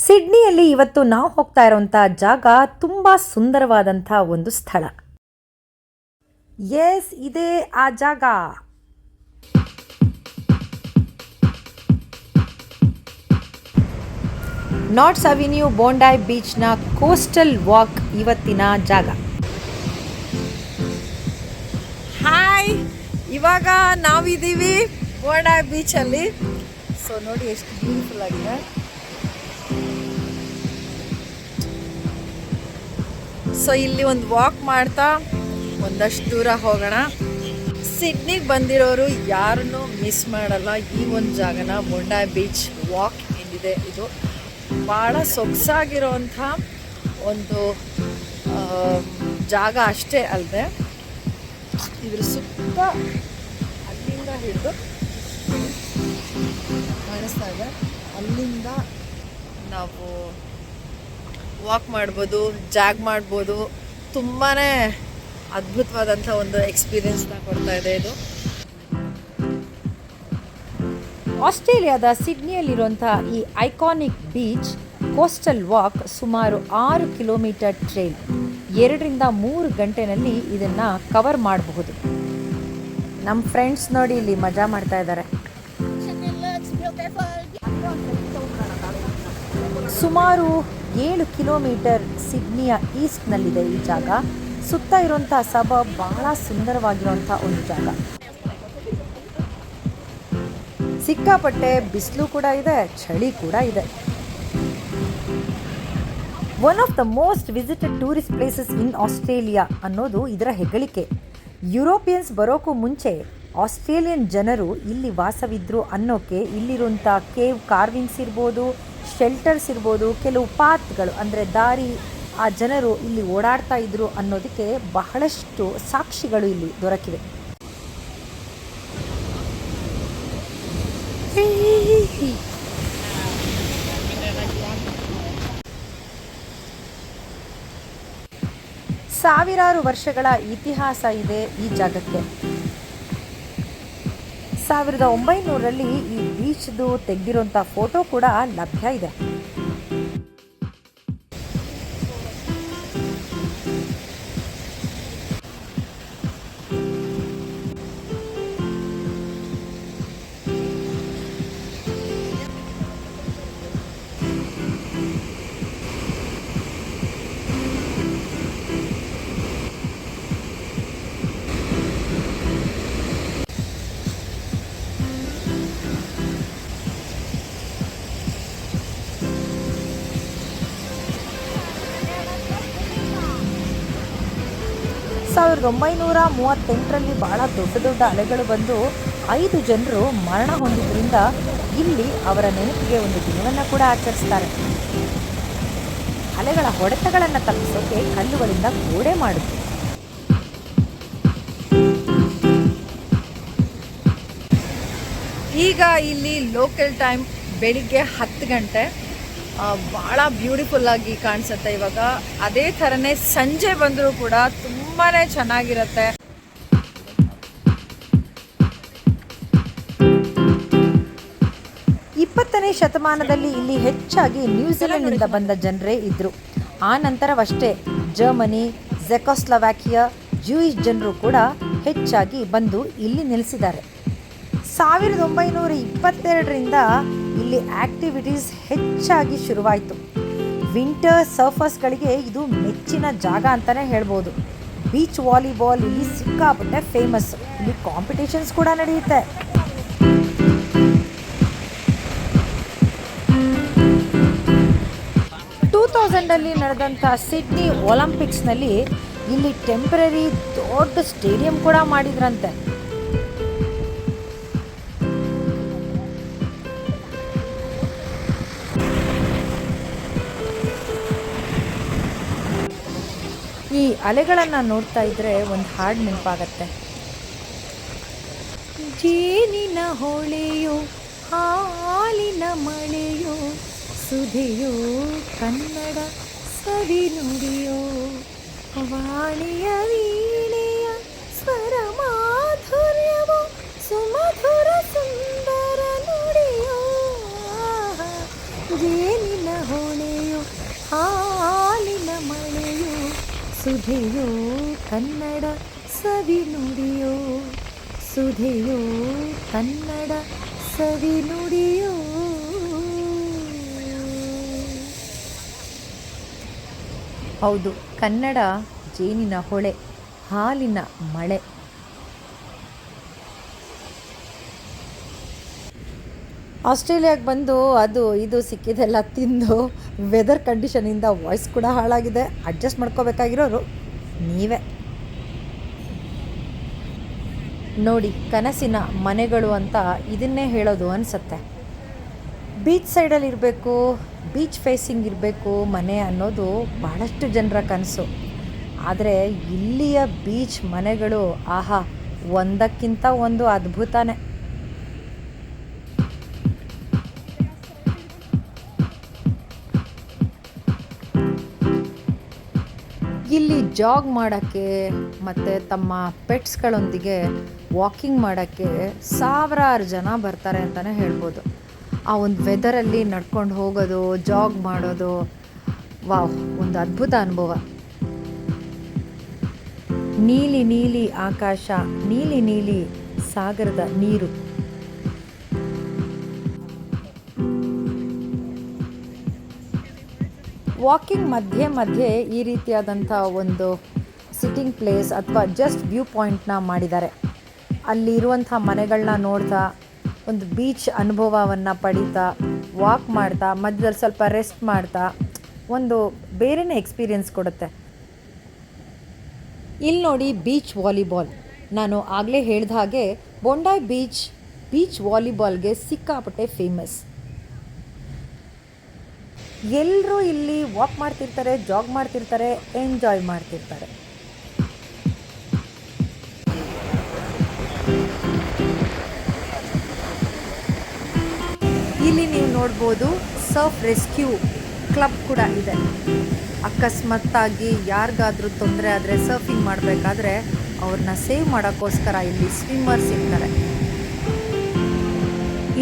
ಸಿಡ್ನಿಯಲ್ಲಿ ಇವತ್ತು ನಾವು ಹೋಗ್ತಾ ಇರೋಂಥ ಜಾಗ ತುಂಬ ಸುಂದರವಾದಂಥ ಒಂದು ಸ್ಥಳ. ಎಸ್, ಇದೇ ಆ ಜಾಗ. ನಾರ್ತ್ಸ್ ಅವೆನ್ಯೂ ಬೋಂಡಾಯ್ ಬೀಚ್ನ ಕೋಸ್ಟಲ್ ವಾಕ್ ಇವತ್ತಿನ ಜಾಗ. ಹಾಯ್, ಇವಾಗ ನಾವಿದ್ದೀವಿ ಬೋಂಡಾಯ್ ಬೀಚಲ್ಲಿ. ಸೊ ನೋಡಿ ಎಷ್ಟು ಬ್ಯೂಟಿಫುಲ್ ಆಗಿದೆ. ಸೊ ಇಲ್ಲಿ ಒಂದು ವಾಕ್ ಮಾಡ್ತಾ ಒಂದಷ್ಟು ದೂರ ಹೋಗೋಣ. ಸಿಡ್ನಿಗೆ ಬಂದಿರೋರು ಯಾರನ್ನೂ ಮಿಸ್ ಮಾಡಲ್ಲ ಈ ಒಂದು ಜಾಗನ. ಬೋಂಡಾಯ್ ಬೀಚ್ ವಾಕ್ ಏನಿದೆ ಇದು ಭಾಳ ಸೊಗಸಾಗಿರೋವಂಥ ಒಂದು ಜಾಗ ಅಷ್ಟೇ ಅಲ್ಲದೆ ಇದ್ರ ಸುತ್ತ ಅಲ್ಲಿಂದ ಹಿಡಿದು ಕಾಣಿಸ್ತಾ ಇದೆ, ಅಲ್ಲಿಂದ ನಾವು ವಾಕ್ ಮಾಡ್ಬೋದು, ಜಾಗ್ ಮಾಡ್ಬೋದು. ತುಂಬಾ ಅದ್ಭುತವಾದಂಥ ಒಂದು ಎಕ್ಸ್ಪೀರಿಯನ್ಸ್ನ ಕೊಡ್ತಾ ಇದೆ ಇದು. ಆಸ್ಟ್ರೇಲಿಯಾದ ಸಿಡ್ನಿಯಲ್ಲಿರುವಂಥ ಈ ಐಕಾನಿಕ್ ಬೀಚ್ ಕೋಸ್ಟಲ್ ವಾಕ್ ಸುಮಾರು 6 ಕಿಲೋಮೀಟರ್ ಟ್ರೈಲ್. 2-3 ಗಂಟೆನಲ್ಲಿ ಇದನ್ನು ಕವರ್ ಮಾಡಬಹುದು. ನಮ್ಮ ಫ್ರೆಂಡ್ಸ್ ನೋಡಿ ಇಲ್ಲಿ ಮಜಾ ಮಾಡ್ತಾ ಇದ್ದಾರೆ. ಸುಮಾರು 7 ಕಿಲೋಮೀಟರ್ ಸಿಡ್ನಿಯ ಈಸ್ಟ್ನಲ್ಲಿದೆ ಈ ಜಾಗ. ಸುತ್ತ ಇರುವಂಥ ಸಬರ್ಬ್ ಬಹಳ ಸುಂದರವಾಗಿರುವಂಥ ಒಂದು ಜಾಗ. ಸಿಕ್ಕಾಪಟ್ಟೆ ಬಿಸಿಲು ಕೂಡ ಇದೆ, ಚಳಿ ಕೂಡ ಇದೆ. One of the most visited tourist places in Australia ಅನ್ನೋದು ಇದರ ಹೆಗ್ಗಳಿಕೆ. ಯುರೋಪಿಯನ್ಸ್ ಬರೋಕ್ಕೂ ಮುಂಚೆ ಆಸ್ಟ್ರೇಲಿಯನ್ ಜನರು ಇಲ್ಲಿ ವಾಸವಿದ್ರು ಅನ್ನೋಕ್ಕೆ ಇಲ್ಲಿರುವಂಥ ಕೇವ್ ಕಾರ್ವಿಂಗ್ಸ್ ಇರ್ಬೋದು, ಶೆಲ್ಟರ್ಸ್ ಇರ್ಬೋದು, ಕೆಲವು ಪಾತ್ಗಳು ಅಂದರೆ ದಾರಿ, ಆ ಜನರು ಇಲ್ಲಿ ಓಡಾಡ್ತಾ ಇದ್ರು ಅನ್ನೋದಕ್ಕೆ ಬಹಳಷ್ಟು ಸಾಕ್ಷಿಗಳು ಇಲ್ಲಿ ದೊರಕಿವೆ. ಸಾವಿರಾರು ವರ್ಷಗಳ ಇತಿಹಾಸ ಇದೆ ಈ ಜಾಗಕ್ಕೆ. 1900ರಲ್ಲಿ ಈ ಬೀಚ್ದು ತೆಗೆದಿರುವಂಥ ಫೋಟೋ ಕೂಡ ಲಭ್ಯ ಇದೆ. ಸಾವಿರದ 1938ರಲ್ಲಿ ಬಹಳ ದೊಡ್ಡ ದೊಡ್ಡ ಅಲೆಗಳು ಬಂದು 5 ಜನರು ಮರಣ ಹೊಂದಿದ್ರಿಂದ ಇಲ್ಲಿ ಅವರ ನೆನಪಿಗೆ ಒಂದು ದಿನವನ್ನು ಕೂಡ ಆಚರಿಸ್ತಾರೆ. ಅಲೆಗಳ ಹೊಡೆತಗಳನ್ನು ತಪ್ಪಿಸೋಕೆ ಕಲ್ಲುಗಳಿಂದ ಗೋಡೆ ಮಾಡಿದ್ರು. ಈಗ ಇಲ್ಲಿ ಲೋಕಲ್ ಟೈಮ್ ಬೆಳಿಗ್ಗೆ 10 ಗಂಟೆ. ಭಾಳ ಬ್ಯೂಟಿಫುಲ್ ಆಗಿ ಕಾಣಿಸುತ್ತೆ ಇವಾಗ. ಅದೇ ಥರನೇ ಸಂಜೆ ಬಂದರೂ ಕೂಡ ತುಂಬಾ ಚೆನ್ನಾಗಿರುತ್ತೆ. ಇಪ್ಪತ್ತನೇ ಶತಮಾನದಲ್ಲಿ ಇಲ್ಲಿ ಹೆಚ್ಚಾಗಿ ನ್ಯೂಜಿಲೆಂಡ್ನಿಂದ ಬಂದ ಜನರೇ ಇದ್ದರು. ಆ ನಂತರವಷ್ಟೇ ಜರ್ಮನಿ, ಝೆಕೋಸ್ಲೋವಾಕಿಯಾ, ಜೂಯಿಷ್ ಜನರು ಕೂಡ ಹೆಚ್ಚಾಗಿ ಬಂದು ಇಲ್ಲಿ ನೆಲೆಸಿದ್ದಾರೆ. 1922ರಿಂದ ಇಲ್ಲಿ ಆಕ್ಟಿವಿಟೀಸ್ ಹೆಚ್ಚಾಗಿ ಶುರುವಾಯಿತು. ವಿಂಟರ್ ಸರ್ಫರ್ಸ್ಗಳಿಗೆ ಇದು ಮೆಚ್ಚಿನ ಜಾಗ ಅಂತಲೇ ಹೇಳ್ಬೋದು. ಬೀಚ್ ವಾಲಿಬಾಲ್ ಇಲ್ಲಿ ಸಿಕ್ಕಾಪಟ್ಟೆ ಫೇಮಸ್. ಇಲ್ಲಿ ಕಾಂಪಿಟೇಷನ್ಸ್ ಕೂಡ ನಡೆಯುತ್ತೆ. 2000ರಲ್ಲಿ ನಡೆದಂಥ ಸಿಡ್ನಿ ಒಲಿಂಪಿಕ್ಸ್ನಲ್ಲಿ ಇಲ್ಲಿ ಟೆಂಪರರಿ ದೊಡ್ಡ ಸ್ಟೇಡಿಯಂ ಕೂಡ ಮಾಡಿದ್ರಂತೆ. ಈ ಅಲೆಗಳನ್ನು ನೋಡ್ತಾ ಇದ್ರೆ ಒಂದು ಹಾಡು ನೆನಪಾಗತ್ತೆ. ಜೇನಿನ ಹೊಳೆಯೋ, ಹಾಲಿನ ಮಳೆಯೋ, ಸುಧೆಯೋ, ಕನ್ನಡ ಸವಿ ನುಡಿಯೋ, ವಾಣಿಯ ವೀಣೆಯ ಸ್ವರ ಮಾಧುರ್ಯವೋ, ಸುಮಧುರ ಸುಂದರ ನುಡಿಯೋ, ಜೇನಿನ ಹೊಳೆಯು ಹಾಲಿನ ಮಳೆಯು ಸುಧೆಯೋ ಕನ್ನಡ ಸವಿ ನುಡಿಯೋ ಸುಧೆಯೋ ಕನ್ನಡ ಸವಿ ನುಡಿಯೋ. ಹೌದು, ಕನ್ನಡ ಜೇನಿನ ಹೊಳೆ, ಹಾಲಿನ ಮಳೆ. ಆಸ್ಟ್ರೇಲಿಯಾಗೆ ಬಂದು ಅದು ಇದು ಸಿಕ್ಕಿದೆಲ್ಲ ತಿಂದು ವೆದರ್ ಕಂಡೀಷನಿಂದ ವಾಯ್ಸ್ ಕೂಡ ಹಾಳಾಗಿದೆ. ಅಡ್ಜಸ್ಟ್ ಮಾಡ್ಕೋಬೇಕಾಗಿರೋರು ನೀವೇ. ನೋಡಿ, ಕನಸಿನ ಮನೆಗಳು ಅಂತ ಇದನ್ನೇ ಹೇಳೋದು ಅನಿಸುತ್ತೆ. ಬೀಚ್ ಸೈಡಲ್ಲಿ ಇರಬೇಕು, ಬೀಚ್ ಫೇಸಿಂಗ್ ಇರಬೇಕು ಮನೆ ಅನ್ನೋದು ಭಾಳಷ್ಟು ಜನರ ಕನಸು. ಆದರೆ ಇಲ್ಲಿಯ ಬೀಚ್ ಮನೆಗಳು ಆಹಾ, ಒಂದಕ್ಕಿಂತ ಒಂದು ಅದ್ಭುತನೇ. ಇಲ್ಲಿ ಜಾಗ್ ಮಾಡೋಕ್ಕೆ ಮತ್ತು ತಮ್ಮ ಪೆಟ್ಸ್ಗಳೊಂದಿಗೆ ವಾಕಿಂಗ್ ಮಾಡೋಕ್ಕೆ ಸಾವಿರಾರು ಜನ ಬರ್ತಾರೆ ಅಂತಲೇ ಹೇಳ್ಬೋದು. ಆ ಒಂದು ವೆದರಲ್ಲಿ ನಡ್ಕೊಂಡು ಹೋಗೋದು, ಜಾಗ್ ಮಾಡೋದು, ವಾವ್, ಒಂದು ಅದ್ಭುತ ಅನುಭವ. ನೀಲಿ ನೀಲಿ ಆಕಾಶ, ನೀಲಿ ನೀಲಿ ಸಾಗರದ ನೀರು. ವಾಕಿಂಗ್ ಮಧ್ಯೆ ಮಧ್ಯೆ ಈ ರೀತಿಯಾದಂಥ ಒಂದು ಸಿಟ್ಟಿಂಗ್ ಪ್ಲೇಸ್ ಅಥವಾ ಜಸ್ಟ್ ವ್ಯೂ ಪಾಯಿಂಟ್ನ ಮಾಡಿದ್ದಾರೆ. ಅಲ್ಲಿರುವಂಥ ಮನೆಗಳನ್ನ ನೋಡ್ತಾ, ಒಂದು ಬೀಚ್ ಅನುಭವವನ್ನು ಪಡೀತಾ, ವಾಕ್ ಮಾಡ್ತಾ, ಮಧ್ಯದಲ್ಲಿ ಸ್ವಲ್ಪ ರೆಸ್ಟ್ ಮಾಡ್ತಾ ಒಂದು ಬೇರೆಯೇ ಎಕ್ಸ್ಪೀರಿಯೆನ್ಸ್ ಕೊಡುತ್ತೆ. ಇಲ್ಲಿ ನೋಡಿ, ಬೀಚ್ ವಾಲಿಬಾಲ್. ನಾನು ಆಗಲೇ ಹೇಳಿದ ಹಾಗೆ ಬೊಂಡಾಯ್ ಬೀಚ್ ವಾಲಿಬಾಲ್ಗೆ ಸಿಕ್ಕಾಪಟ್ಟೆ ಫೇಮಸ್. ಎಲ್ಲರೂ ಇಲ್ಲಿ ವಾಕ್ ಮಾಡ್ತಿರ್ತಾರೆ, ಜಾಗ್ ಮಾಡ್ತಿರ್ತಾರೆ, ಎಂಜಾಯ್ ಮಾಡ್ತಿರ್ತಾರೆ. ಇಲ್ಲಿ ನೀವು ನೋಡ್ಬೋದು ಸರ್ಫ್ ರೆಸ್ಕ್ಯೂ ಕ್ಲಬ್ ಕೂಡ ಇದೆ. ಅಕಸ್ಮಾತ್ತಾಗಿ ಯಾರಿಗಾದ್ರೂ ತೊಂದರೆ ಆದರೆ, ಸರ್ಫಿಂಗ್ ಮಾಡಬೇಕಾದ್ರೆ ಅವ್ರನ್ನ ಸೇವ್ ಮಾಡೋಕ್ಕೋಸ್ಕರ ಇಲ್ಲಿ ಸ್ವಿಮ್ಮರ್ಸ್ ಇರ್ತಾರೆ.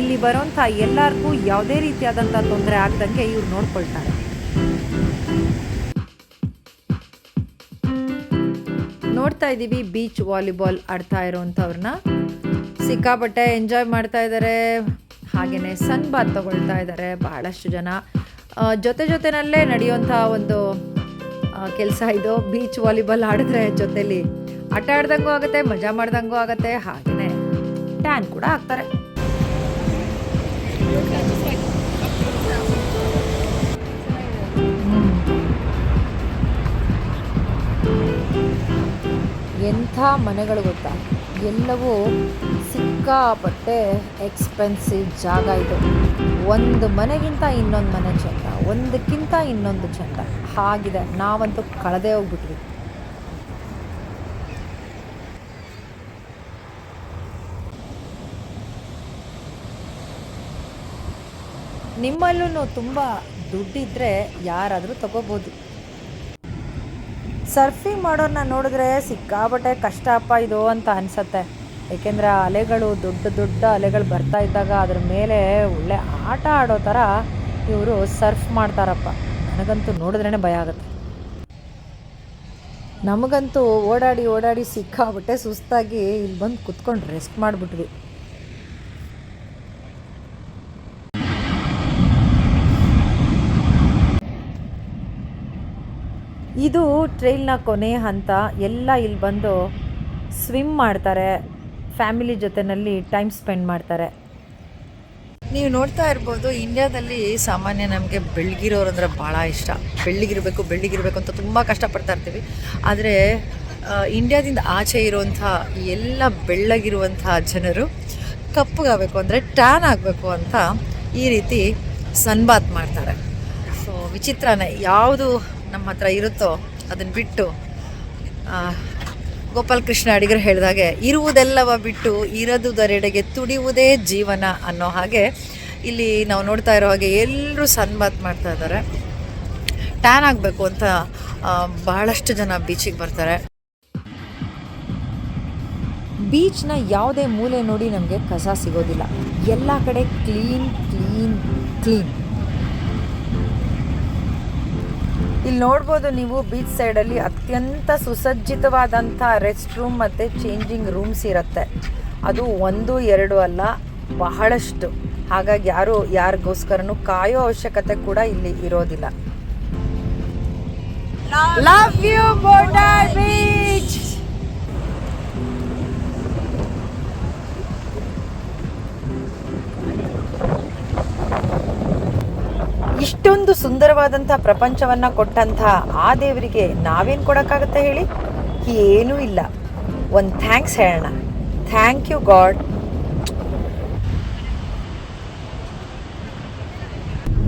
ಇಲ್ಲಿ ಬರೋಂಥ ಎಲ್ಲರಿಗೂ ಯಾವುದೇ ರೀತಿಯಾದಂಥ ತೊಂದರೆ ಆಗದಂಗೆ ಇವ್ರು ನೋಡ್ಕೊಳ್ತಾರೆ. ನೋಡ್ತಾ ಇದ್ದೀವಿ ಬೀಚ್ ವಾಲಿಬಾಲ್ ಆಡ್ತಾ ಇರೋವಂಥವ್ರನ್ನ. ಸಿಕ್ಕಾಪಟ್ಟೆ ಎಂಜಾಯ್ ಮಾಡ್ತಾ ಇದ್ದಾರೆ. ಹಾಗೆಯೇ ಸನ್ ಬಾತ್ ತಗೊಳ್ತಾ ಇದ್ದಾರೆ ಬಹಳಷ್ಟು ಜನ. ಜೊತೆನಲ್ಲೇ ನಡೆಯುವಂಥ ಒಂದು ಕೆಲಸ ಇದು. ಬೀಚ್ ವಾಲಿಬಾಲ್ ಆಡಿದ್ರೆ ಜೊತೆಲಿ ಆಟ ಆಡ್ದಂಗೂ ಆಗುತ್ತೆ, ಮಜಾ ಮಾಡ್ದಂಗೂ ಆಗುತ್ತೆ, ಹಾಗೆಯೇ ಟ್ಯಾನ್ ಕೂಡ ಆಗ್ತಾರೆ. ಎಂಥ ಮನೆಗಳು ಗೊತ್ತಾ, ಎಲ್ಲವೂ ಸಿಕ್ಕಾಪಟ್ಟೆ ಎಕ್ಸ್ಪೆನ್ಸಿವ್ ಜಾಗ ಇದು. ಒಂದು ಮನೆಗಿಂತ ಇನ್ನೊಂದು ಮನೆ ಚೆಂದ, ಒಂದಕ್ಕಿಂತ ಇನ್ನೊಂದು ಚೆಂದ ಹಾಗಿದೆ. ನಾವಂತೂ ಕಳೆದೇ ಹೋಗ್ಬಿಟ್ವಿ. ನಿಮ್ಮಲ್ಲೂ ತುಂಬ ದುಡ್ಡಿದ್ರೆ ಯಾರಾದರೂ ತಗೋಬೋದು. ಸರ್ಫಿಂಗ್ ಮಾಡೋರನ್ನ ನೋಡಿದ್ರೆ ಸಿಕ್ಕಾಪಟ್ಟೆ ಕಷ್ಟಪ್ಪ ಇದು ಅಂತ ಅನಿಸುತ್ತೆ. ಏಕೆಂದರೆ ಅಲೆಗಳು ದೊಡ್ಡ ಅಲೆಗಳು ಬರ್ತಾ ಇದ್ದಾಗ ಅದ್ರ ಮೇಲೆ ಒಳ್ಳೆ ಆಟ ಆಡೋ ಥರ ಇವರು ಸರ್ಫ್ ಮಾಡ್ತಾರಪ್ಪ. ನನಗಂತೂ ನೋಡಿದ್ರೇ ಭಯ ಆಗುತ್ತೆ. ನಮಗಂತೂ ಓಡಾಡಿ ಸಿಕ್ಕಾಪಟ್ಟೆ ಸುಸ್ತಾಗಿ ಇಲ್ಲಿ ಬಂದು ಕುತ್ಕೊಂಡು ರೆಸ್ಟ್ ಮಾಡಿಬಿಟ್ವಿ. ಇದು ಟ್ರೈಲ್ನ ಕೊನೆ ಹಂತ. ಎಲ್ಲ ಇಲ್ಲಿ ಬಂದು ಸ್ವಿಮ್ ಮಾಡ್ತಾರೆ, ಫ್ಯಾಮಿಲಿ ಜೊತೆಯಲ್ಲಿ ಟೈಮ್ ಸ್ಪೆಂಡ್ ಮಾಡ್ತಾರೆ. ನೀವು ನೋಡ್ತಾ ಇರ್ಬೋದು, ಇಂಡಿಯಾದಲ್ಲಿ ಸಾಮಾನ್ಯ ನಮಗೆ ಬೆಳ್ಳಗಿರೋರು ಅಂದರೆ ಭಾಳ ಇಷ್ಟ. ಬೆಳ್ಳಗಿರಬೇಕು ಅಂತ ತುಂಬ ಕಷ್ಟಪಡ್ತಾ ಇರ್ತೀವಿ. ಆದರೆ ಇಂಡಿಯಾದಿಂದ ಆಚೆ ಇರುವಂಥ ಎಲ್ಲ ಬೆಳ್ಳಗಿರುವಂಥ ಜನರು ಕಪ್ಪಗಾಗಬೇಕು ಅಂದರೆ ಟ್ಯಾನ್ ಆಗಬೇಕು ಅಂತ ಈ ರೀತಿ ಸನ್ಬಾತ್ ಮಾಡ್ತಾರೆ. ಸೊ ವಿಚಿತ್ರನೇ, ಯಾವುದು ನಮ್ಮ ಹತ್ರ ಇರುತ್ತೋ ಅದನ್ನು ಬಿಟ್ಟು ಗೋಪಾಲಕೃಷ್ಣ ಅಡಿಗರು ಹೇಳಿದಾಗೆ ಇರುವುದೆಲ್ಲವ ಬಿಟ್ಟು ಇರದುದರೆಡೆಗೆ ತುಡಿಯುವುದೇ ಜೀವನ ಅನ್ನೋ ಹಾಗೆ ಇಲ್ಲಿ ನಾವು ನೋಡ್ತಾ ಇರೋ ಹಾಗೆ ಎಲ್ಲರೂ ಸನ್ಬಾತ್ ಮಾಡ್ತಾ ಇದ್ದಾರೆ. ಟ್ಯಾನ್ ಆಗಬೇಕು ಅಂತ ಬಹಳಷ್ಟು ಜನ ಬೀಚಿಗೆ ಬರ್ತಾರೆ. ಬೀಚ್ನ ಯಾವುದೇ ಮೂಲೆ ನೋಡಿ ನಮಗೆ ಕಸ ಸಿಗೋದಿಲ್ಲ. ಎಲ್ಲ ಕಡೆ ಕ್ಲೀನ್. ಇಲ್ಲಿ ನೋಡ್ಬೋದು ನೀವು ಬೀಚ್ ಸೈಡಲ್ಲಿ ಅತ್ಯಂತ ಸುಸಜ್ಜಿತವಾದಂಥ ರೆಸ್ಟ್ ರೂಮ್ ಮತ್ತು ಚೇಂಜಿಂಗ್ ರೂಮ್ಸ್ ಇರುತ್ತೆ. ಅದು 1-2 ಅಲ್ಲ, ಬಹಳಷ್ಟು. ಹಾಗಾಗಿ ಯಾರಿಗೋಸ್ಕರನೂ ಕಾಯೋ ಅವಶ್ಯಕತೆ ಕೂಡ ಇಲ್ಲಿ ಇರೋದಿಲ್ಲ. Love you border beach. ಇಷ್ಟೊಂದು ಸುಂದರವಾದಂಥ ಪ್ರಪಂಚವನ್ನು ಕೊಟ್ಟಂಥ ಆ ದೇವರಿಗೆ ನಾವೇನು ಕೊಡೋಕ್ಕಾಗುತ್ತೆ ಹೇಳಿ? ಏನೂ ಇಲ್ಲ. ಒಂದು ಥ್ಯಾಂಕ್ಸ್ ಹೇಳೋಣ. Thank you God.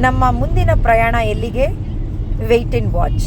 ನಮ್ಮ ಮುಂದಿನ ಪ್ರಯಾಣ ಎಲ್ಲಿಗೆ? Wait and watch.